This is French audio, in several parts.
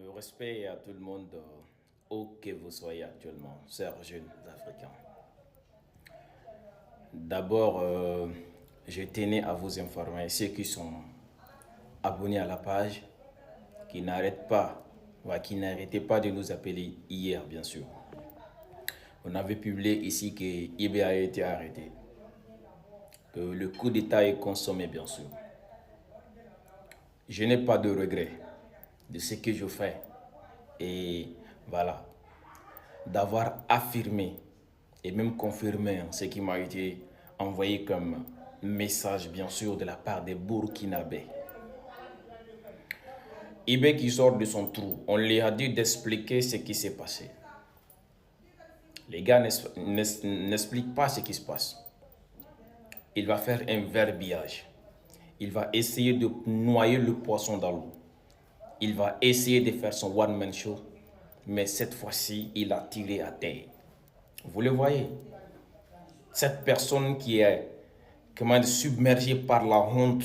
Mon respect à tout le monde, où que vous soyez actuellement, chers jeunes Africains. D'abord, je tenais à vous informer, ceux qui sont abonnés à la page, qui n'arrêtent pas, qui n'arrêtaient pas de nous appeler hier, bien sûr. On avait publié ici que IB a été arrêté, que le coup d'État est consommé, bien sûr. Je n'ai pas de regret de ce que je fais et voilà, d'avoir affirmé et même confirmé ce qui m'a été envoyé comme message, bien sûr, de la part des Burkinabés. IB qui sort de son trou, on lui a dit d'expliquer ce qui s'est passé. Les gars n'expliquent pas ce qui se passe. Il va faire un verbiage. Il va essayer de noyer le poisson dans l'eau. Il va essayer de faire son one-man show. Mais cette fois-ci, il a tiré à terre. Vous le voyez? Cette personne qui est submergée par la honte,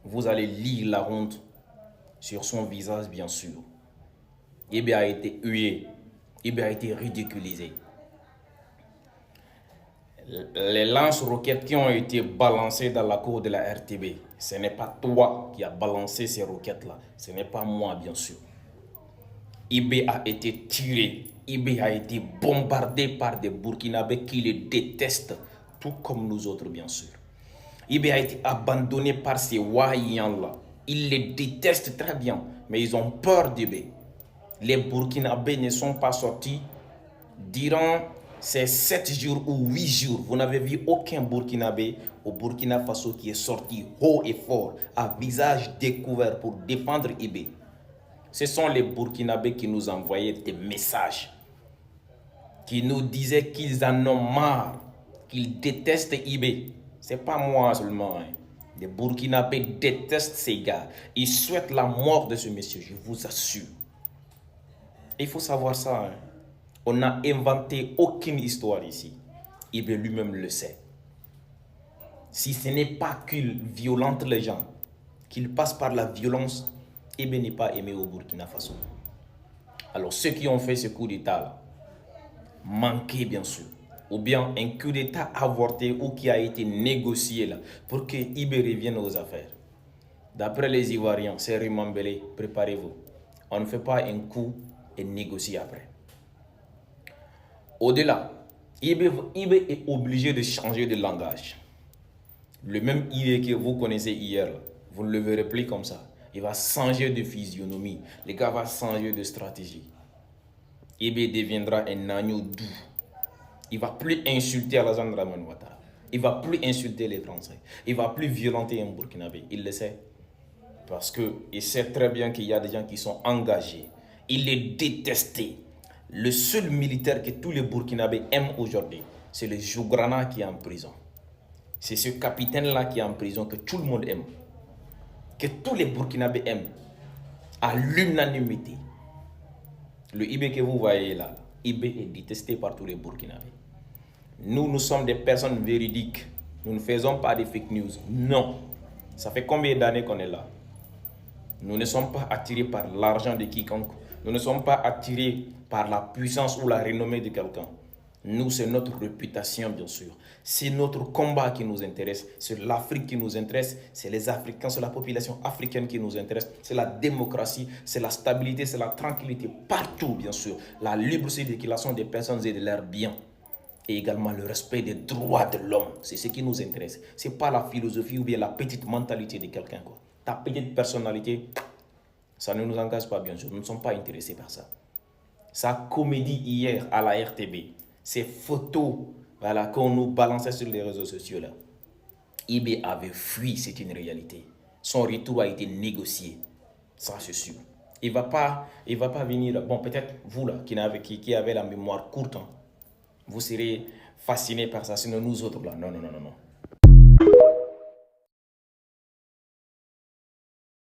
vous allez lire la honte sur son visage, bien sûr. IB a été hué. IB a été ridiculisé. Les lance-roquettes qui ont été balancées dans la cour de la RTB, ce n'est pas toi qui as balancé ces roquettes-là. Ce n'est pas moi, bien sûr. IB a été tiré. IB a été bombardé par des Burkinabés qui le détestent, tout comme nous autres, bien sûr. IB a été abandonné par ces Wahiyans-là. Ils les détestent très bien, mais ils ont peur d'IB. Les Burkinabés ne sont pas sortis durant ces 7 jours ou 8 jours. Vous n'avez vu aucun Burkinabé au Burkina Faso qui est sorti haut et fort, à visage découvert pour défendre IB. Ce sont les Burkinabés qui nous envoyaient des messages, qui nous disaient qu'ils en ont marre, qu'ils détestent IB. Ce n'est pas moi seulement. Les Burkinabés détestent ces gars. Ils souhaitent la mort de ce monsieur, je vous assure. Il faut savoir ça. On n'a inventé aucune histoire ici. IB lui-même le sait. Si ce n'est pas qu'il violente les gens, qu'il passe par la violence, IB n'est pas aimé au Burkina Faso. Alors ceux qui ont fait ce coup d'État, manqué bien sûr, ou bien un coup d'État avorté ou qui a été négocié là, pour que IB revienne aux affaires. D'après les Ivoiriens, c'est Rimambélé, préparez-vous. On ne fait pas un coup et négocie après. Au-delà, IB est obligé de changer de langage. Le même IB que vous connaissez hier, vous ne le verrez plus comme ça. Il va changer de physionomie. Le gars va changer de stratégie. IB deviendra un agneau doux. Il ne va plus insulter Alassane Dramane Ouattara. Il ne va plus insulter les Français. Il ne va plus violenter un Burkinabé. Il le sait. Parce qu'il sait très bien qu'il y a des gens qui sont engagés. Il est détesté. Le seul militaire que tous les Burkinabés aiment aujourd'hui, c'est le Jougrana qui est en prison. C'est ce capitaine-là qui est en prison que tout le monde aime. Que tous les Burkinabés aiment. À l'unanimité. Le IB que vous voyez là, IB est détesté par tous les Burkinabés. Nous sommes des personnes véridiques. Nous ne faisons pas de fake news. Non. Ça fait combien d'années qu'on est là? Nous ne sommes pas attirés par l'argent de quiconque. Nous ne sommes pas attirés par la puissance ou la renommée de quelqu'un. Nous, c'est notre réputation, bien sûr. C'est notre combat qui nous intéresse. C'est l'Afrique qui nous intéresse. C'est les Africains, c'est la population africaine qui nous intéresse. C'est la démocratie, c'est la stabilité, c'est la tranquillité. Partout, bien sûr. La libre circulation des personnes et de leurs biens. Et également le respect des droits de l'homme. C'est ce qui nous intéresse. Ce n'est pas la philosophie ou bien la petite mentalité de quelqu'un. Ta petite personnalité, ça ne nous engage pas, bien sûr. Nous ne sommes pas intéressés par ça. Sa comédie hier à la RTB, ces photos qu'on nous balançait sur les réseaux sociaux là. IB avait fui, c'est une réalité. Son retour a été négocié, ça c'est sûr. Il va pas venir. Bon, peut-être vous là qui avez la mémoire courte, vous serez fascinés par ça. Sinon nous autres là, non.